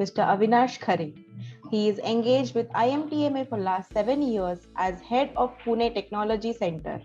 Mr. Avinash Khare. He is engaged with IMTMA for last 7 years as head of Pune Technology Center,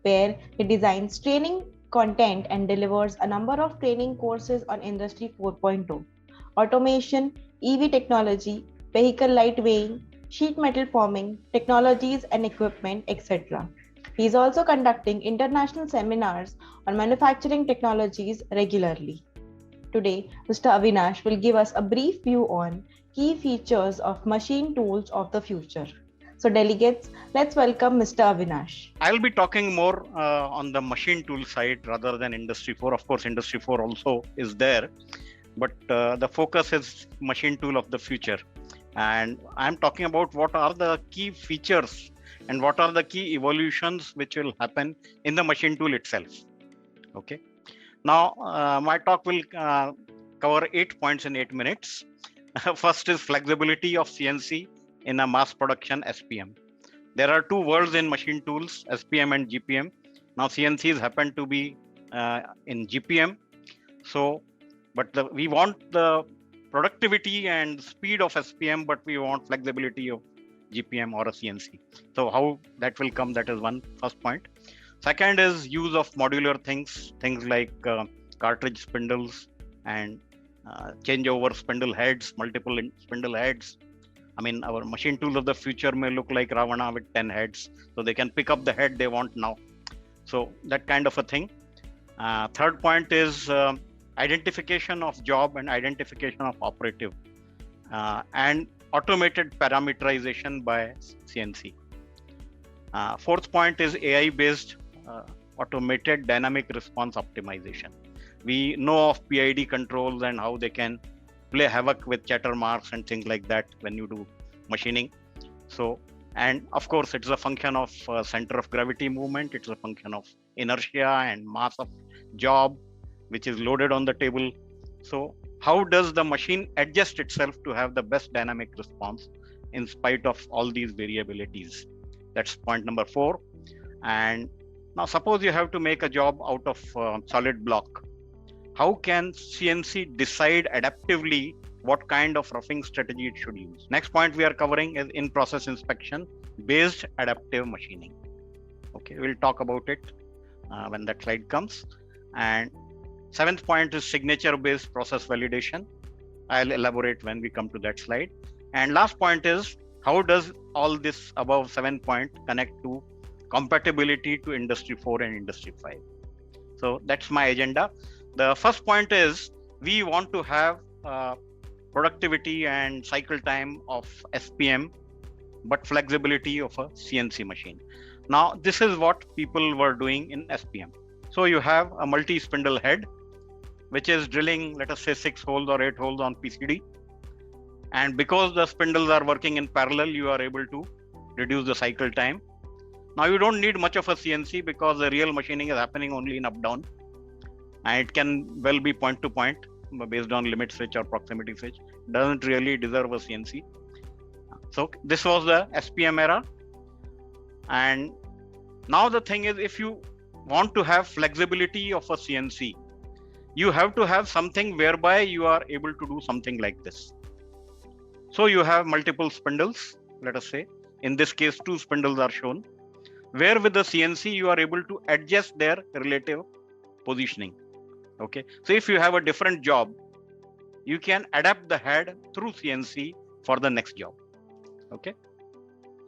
where he designs training content and delivers a number of training courses on Industry 4.0, automation, EV technology, vehicle lightweighting, sheet metal forming, technologies and equipment, etc. He is also conducting international seminars on manufacturing technologies regularly. Today, Mr. Avinash will give us a brief view on key features of machine tools of the future. So, delegates, let's welcome Mr. Avinash. I'll be talking more on the machine tool side rather than Industry 4. Of course, Industry 4 also is there, but the focus is machine tool of the future. And I'm talking about what are the key features and what are the key evolutions which will happen in the machine tool itself. Okay. Now, my talk will cover 8 points in 8 minutes. First is flexibility of CNC in a mass production SPM. There are two worlds in machine tools, SPM and GPM. Now CNCs happen to be in GPM. So, but we want the productivity and speed of SPM, but we want flexibility of GPM or a CNC. So how that will come, that is one first point. Second is use of modular things like cartridge spindles and changeover spindle heads, multiple spindle heads. I mean, our machine tools of the future may look like Ravana with 10 heads, so they can pick up the head they want now. So that kind of a thing. Third point is identification of job and identification of operative and automated parameterization by CNC. Fourth point is AI-based automated dynamic response optimization. We know of PID controls and how they can play havoc with chatter marks and things like that when you do machining. So, and of course, it's a function of center of gravity movement. It's a function of inertia and mass of job, which is loaded on the table. So how does the machine adjust itself to have the best dynamic response in spite of all these variabilities? That's point number 4. And now suppose you have to make a job out of solid block. How can CNC decide adaptively what kind of roughing strategy it should use? Next point we are covering is in-process inspection based adaptive machining. Okay, we'll talk about it when that slide comes. And 7th point is signature-based process validation. I'll elaborate when we come to that slide. And last point is how does all this above 7 point connect to compatibility to Industry 4 and Industry 5? So that's my agenda. The first point is we want to have productivity and cycle time of SPM, but flexibility of a CNC machine. Now, this is what people were doing in SPM. So you have a multi-spindle head, which is drilling, let us say 6 holes or 8 holes on PCD. And because the spindles are working in parallel, you are able to reduce the cycle time. Now you don't need much of a CNC because the real machining is happening only in up-down. And it can well be point to point based on limit switch or proximity switch. Doesn't really deserve a CNC. So this was the SPM era. And now the thing is, if you want to have flexibility of a CNC, you have to have something whereby you are able to do something like this. So you have multiple spindles, let us say, in this case, 2 spindles are shown, where with the CNC, you are able to adjust their relative positioning. Okay. So if you have a different job, you can adapt the head through CNC for the next job. Okay.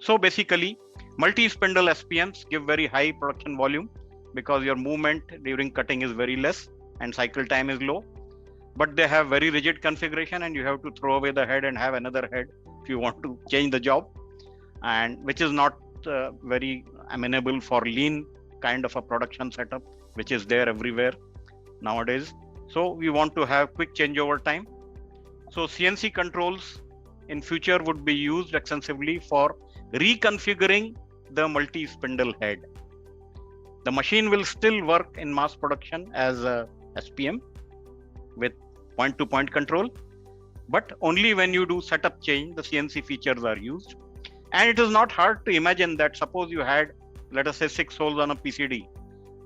So basically, multi-spindle SPMs give very high production volume because your movement during cutting is very less and cycle time is low, but they have very rigid configuration and you have to throw away the head and have another head if you want to change the job, and which is not very amenable for lean kind of a production setup, which is there everywhere nowadays. So we want to have quick changeover time. So CNC controls in future would be used extensively for reconfiguring the multi-spindle head. The machine will still work in mass production as a SPM with point-to-point control, but only when you do setup change, the CNC features are used. And it is not hard to imagine that suppose you had, let us say, 6 holes on a PCD,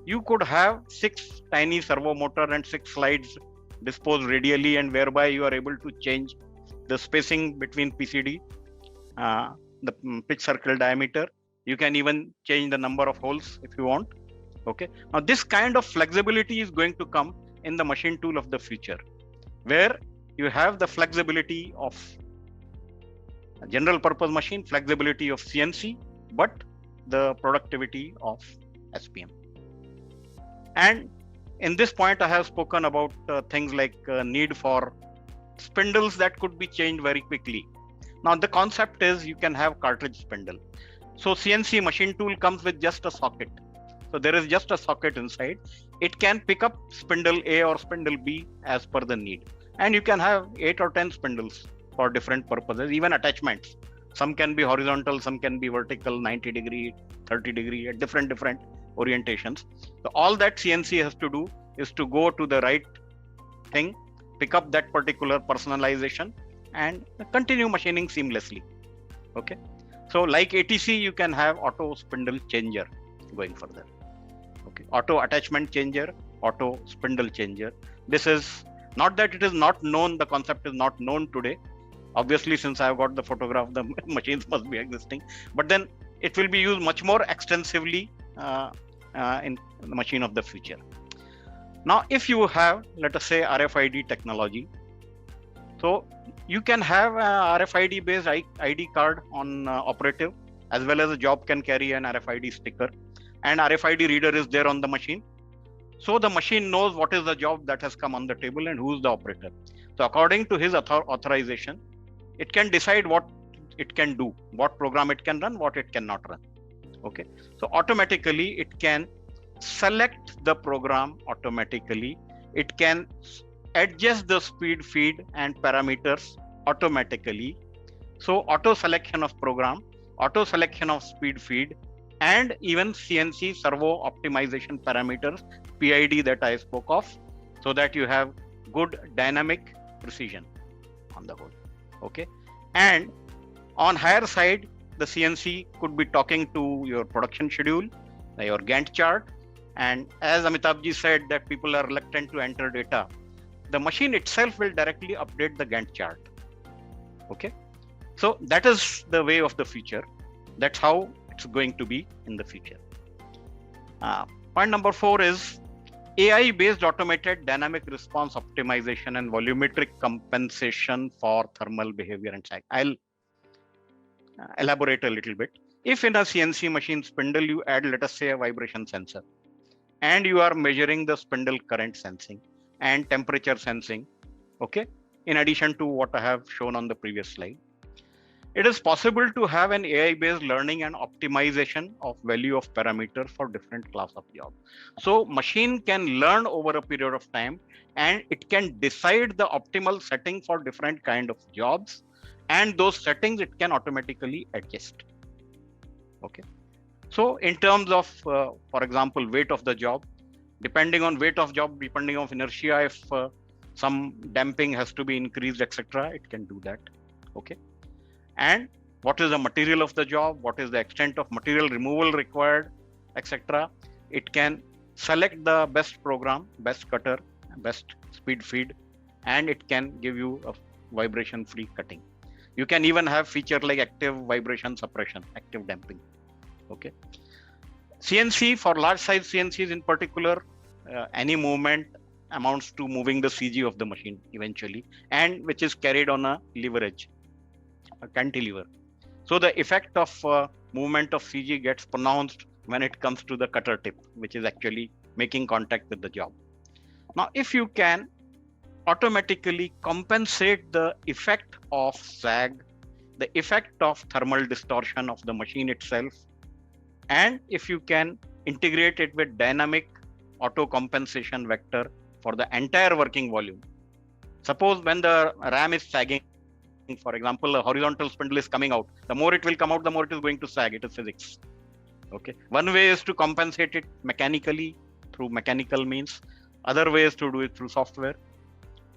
you could have 6 tiny servo motor and 6 slides disposed radially, and whereby you are able to change the spacing between PCD, the pitch circle diameter. You can even change the number of holes if you want. Okay. Now this kind of flexibility is going to come in the machine tool of the future, where you have the flexibility of a general purpose machine, flexibility of CNC, but the productivity of SPM. And in this point, I have spoken about things like need for spindles that could be changed very quickly. Now the concept is you can have cartridge spindle. So CNC machine tool comes with just a socket. So there is just a socket inside. It can pick up spindle A or spindle B as per the need. And you can have 8 or 10 spindles for different purposes, even attachments. Some can be horizontal, some can be vertical, 90 degree, 30 degree, at different orientations. So all that CNC has to do is to go to the right thing, pick up that particular personalization, and continue machining seamlessly. Okay. So like ATC, you can have auto spindle changer going further. Okay. Auto attachment changer, auto spindle changer. This is not that it is not known, the concept is not known today. Obviously, since I've got the photograph, the machines must be existing, but then it will be used much more extensively in the machine of the future. Now, if you have, let us say, RFID technology, so you can have a RFID based ID card on operative, as well as a job can carry an RFID sticker, and RFID reader is there on the machine. So the machine knows what is the job that has come on the table and who's the operator. So according to his authorization, it can decide what it can do, what program it can run, what it cannot run. Okay. So automatically it can select the program automatically. It can adjust the speed feed and parameters automatically. So auto selection of program, auto selection of speed feed, and even CNC servo optimization parameters, PID that I spoke of, so that you have good dynamic precision on the whole. Okay. And on higher side, the CNC could be talking to your production schedule, your Gantt chart. And as Amitabh ji said that people are reluctant to enter data, the machine itself will directly update the Gantt chart. Okay. So that is the way of the future. That's how it's going to be in the future. Point number 4 is AI-based automated dynamic response optimization and volumetric compensation for thermal behavior and cycle. I'll elaborate a little bit. If in a CNC machine spindle, you add, let us say, a vibration sensor, and you are measuring the spindle current sensing and temperature sensing, okay, in addition to what I have shown on the previous slide, it is possible to have an AI-based learning and optimization of value of parameters for different class of job. So machine can learn over a period of time, and it can decide the optimal setting for different kind of jobs, and those settings it can automatically adjust. Okay. So in terms of, for example, weight of the job, depending on weight of job, depending on inertia, if some damping has to be increased, etc., it can do that. Okay. And what is the material of the job, what is the extent of material removal required, etc. It can select the best program, best cutter, best speed feed, and it can give you a vibration free cutting. You can even have feature like active vibration suppression, active damping. Okay. CNC, for large size CNCs in particular, any movement amounts to moving the CG of the machine eventually, and which is carried on a leverage, a cantilever. So the effect of movement of CG gets pronounced when it comes to the cutter tip, which is actually making contact with the job. Now, if you can automatically compensate the effect of sag, the effect of thermal distortion of the machine itself, and if you can integrate it with dynamic auto compensation vector for the entire working volume. Suppose when the ram is sagging, for example, a horizontal spindle is coming out, the more it will come out, the more it is going to sag. It is physics. Okay. One way is to compensate it mechanically through mechanical means. Other way is to do it through software.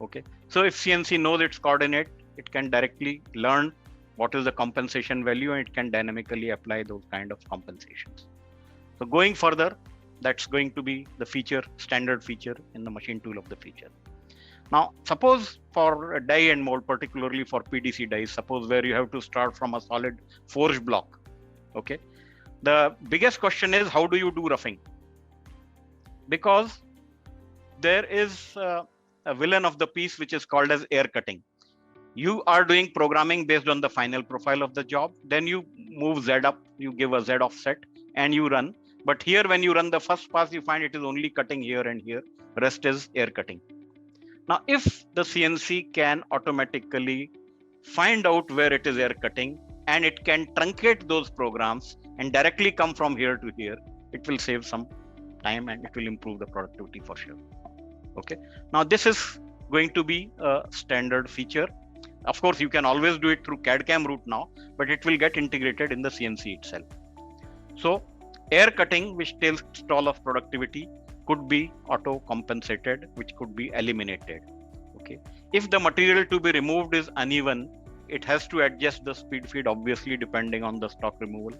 Okay. So if CNC knows its coordinate, it can directly learn what is the compensation value, and it can dynamically apply those kind of compensations. So going further, that's going to be the feature, standard feature in the machine tool of the future. Now, suppose for a die and mold, particularly for PDC dies, suppose where you have to start from a solid forged block. Okay. The biggest question is, how do you do roughing? Because there is a villain of the piece which is called as air cutting. You are doing programming based on the final profile of the job. Then you move Z up, you give a Z offset and you run. But here, when you run the first pass, you find it is only cutting here and here. Rest is air cutting. Now, if the CNC can automatically find out where it is air cutting and it can truncate those programs and directly come from here to here, it will save some time and it will improve the productivity for sure. Okay. Now, this is going to be a standard feature. Of course, you can always do it through CAD/CAM route now, but it will get integrated in the CNC itself. So, air cutting, which takes toll of productivity, could be auto compensated, which could be eliminated. Okay. If the material to be removed is uneven, it has to adjust the speed feed, obviously, depending on the stock removal.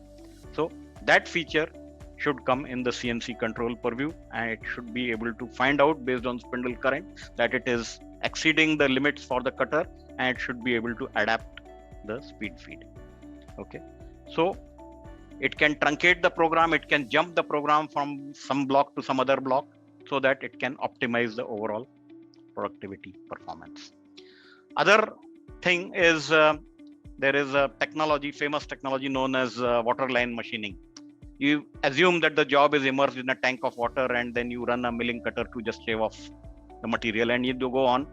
So, that feature should come in the CNC control purview, and it should be able to find out based on spindle current that it is exceeding the limits for the cutter, and it should be able to adapt the speed feed. Okay. So, it can truncate the program, it can jump the program from some block to some other block so that it can optimize the overall productivity performance. Other thing is there is a technology, famous technology known as waterline machining. You assume that the job is immersed in a tank of water and then you run a milling cutter to just shave off the material and you go on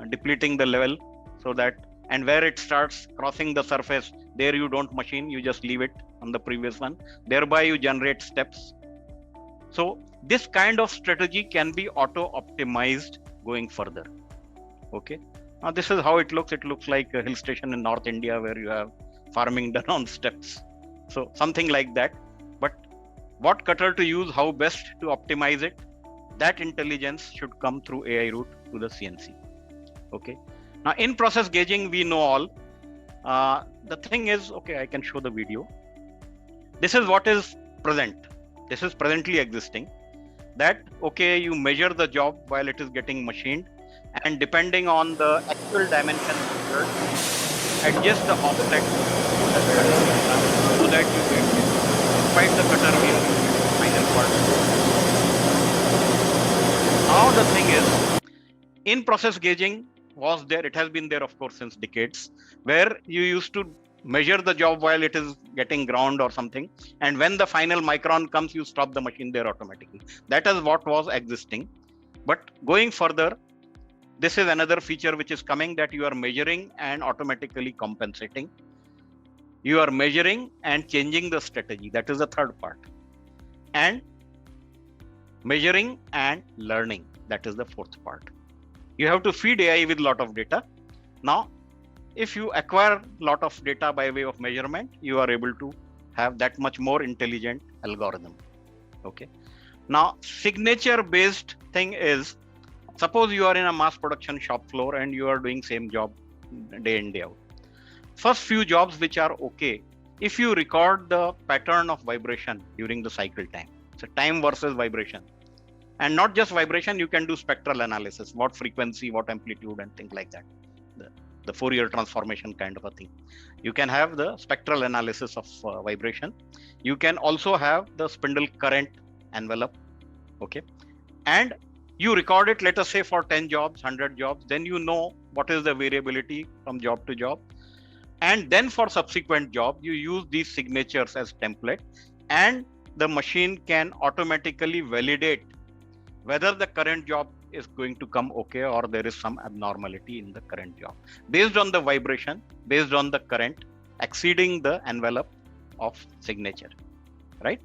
depleting the level so that, and where it starts crossing the surface, there you don't machine, you just leave it on the previous one. Thereby you generate steps. So this kind of strategy can be auto optimized going further. Okay. Now this is how it looks. It looks like a hill station in North India where you have farming done on steps. So something like that. But what cutter to use, how best to optimize it, that intelligence should come through AI route to the CNC. Okay. Now in process gauging, we know all. The thing is, okay, I can show the video. This is what is present. This is presently existing. That, okay, you measure the job while it is getting machined, and depending on the actual dimension measured, adjust the offset so that you get despite the cutter wheel final part. Now the thing is, in process gauging was there, it has been there of course since decades, where you used to measure the job while it is getting ground or something, and when the final micron comes, you stop the machine there automatically. That is what was existing. But going further, this is another feature which is coming, that you are measuring and automatically compensating. You are measuring and changing the strategy. That is the third part. And measuring and learning. That is the fourth part. You have to feed AI with a lot of data. Now, if you acquire a lot of data by way of measurement, you are able to have that much more intelligent algorithm. Okay. Now, signature based thing is, suppose you are in a mass production shop floor and you are doing same job day in, day out. First few jobs which are okay, if you record the pattern of vibration during the cycle time, so time versus vibration, and not just vibration, you can do spectral analysis, what frequency, what amplitude, and things like that. The Fourier transformation kind of a thing. You can have the spectral analysis of vibration. You can also have the spindle current envelope. Okay. And you record it, let us say for 10 jobs, 100 jobs, then you know what is the variability from job to job. And then for subsequent job, you use these signatures as template, and the machine can automatically validate whether the current job is going to come okay or there is some abnormality in the current job based on the vibration, based on the current exceeding the envelope of signature, right?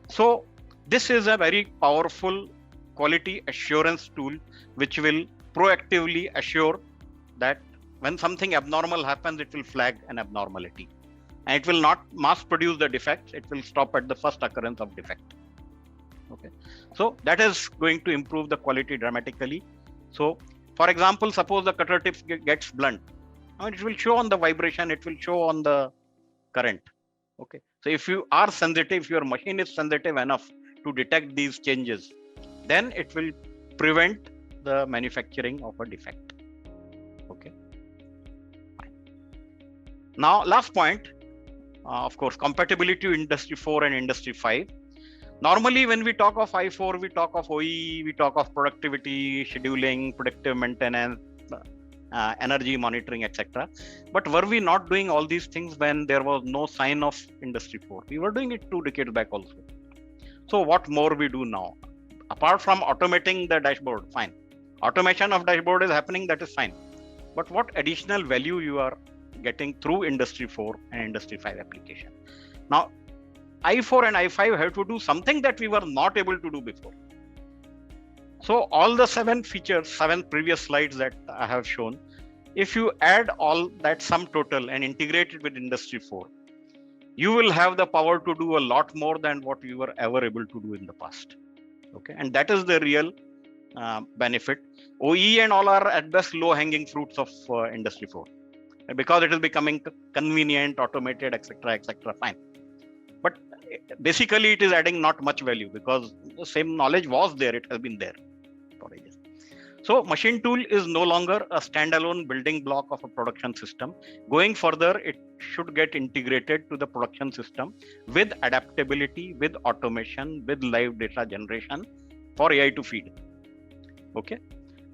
So this is a very powerful quality assurance tool which will proactively assure that when something abnormal happens, it will flag an abnormality, and it will not mass produce the defects. It will stop at the first occurrence of defect. Okay, so that is going to improve the quality dramatically. So for example, suppose the cutter tip gets blunt, it will show on the vibration, it will show on the current. Okay, so if you are sensitive, if your machine is sensitive enough to detect these changes, then it will prevent the manufacturing of a defect. Okay. Fine. Now, last point, of course, compatibility to Industry 4 and Industry 5. Normally, when we talk of I4, we talk of OE, we talk of productivity, scheduling, predictive maintenance, energy monitoring, etc. But were we not doing all these things when there was no sign of Industry 4? We were doing it 2 decades back also. So what more we do now? Apart from automating the dashboard, fine. Automation of dashboard is happening, that is fine. But what additional value you are getting through Industry 4 and Industry 5 application? Now, I4 and I5 have to do something that we were not able to do before. So all the 7 features, 7 previous slides that I have shown, if you add all that sum total and integrate it with Industry 4, you will have the power to do a lot more than what you were ever able to do in the past. Okay, and that is the real benefit. OE and all are at best low-hanging fruits of Industry 4, because it is becoming convenient, automated, etc., etc. Fine, but basically it is adding not much value because the same knowledge was there; it has been there for ages. So machine tool is no longer a standalone building block of a production system. Going further, it should get integrated to the production system with adaptability, with automation, with live data generation for AI to feed. Okay.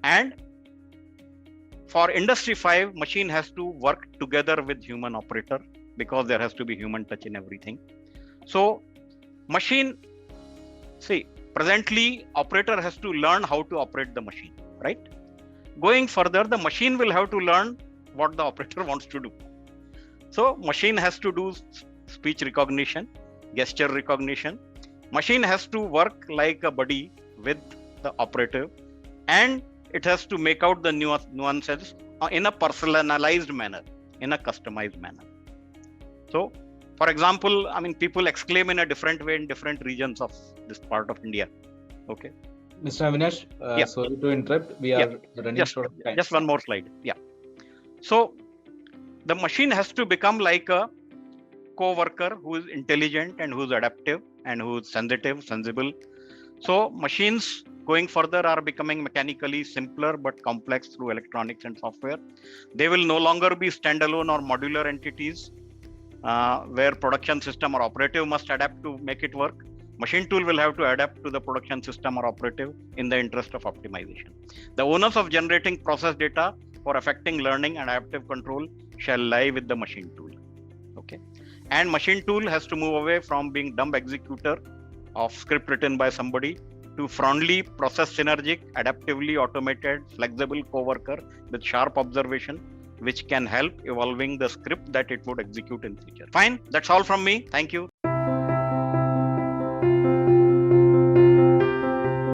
And for Industry 5, machine has to work together with human operator because there has to be human touch in everything. So machine, see, presently operator has to learn how to operate the machine, right? Going further, the machine will have to learn what the operator wants to do. So machine has to do speech recognition, gesture recognition. Machine has to work like a buddy with the operative, and it has to make out the nuances in a personalized manner, in a customized manner. So, for example, I mean, people exclaim in a different way in different regions of this part of India. Okay. Mr. Avinash, sorry to interrupt. We are running short of time. Just one more slide. Yeah. So the machine has to become like a co-worker who is intelligent and who is adaptive and who is sensible. So machines going further are becoming mechanically simpler but complex through electronics and software. They will no longer be standalone or modular entities where production system or operative must adapt to make it work. Machine tool will have to adapt to the production system or operative in the interest of optimization. The onus of generating process data for affecting learning and adaptive control shall lie with the machine tool. Okay. And machine tool has to move away from being dumb executor of script written by somebody to friendly, process synergic, adaptively automated, flexible co-worker with sharp observation, which can help evolving the script that it would execute in future. Fine, that's all from me. Thank you.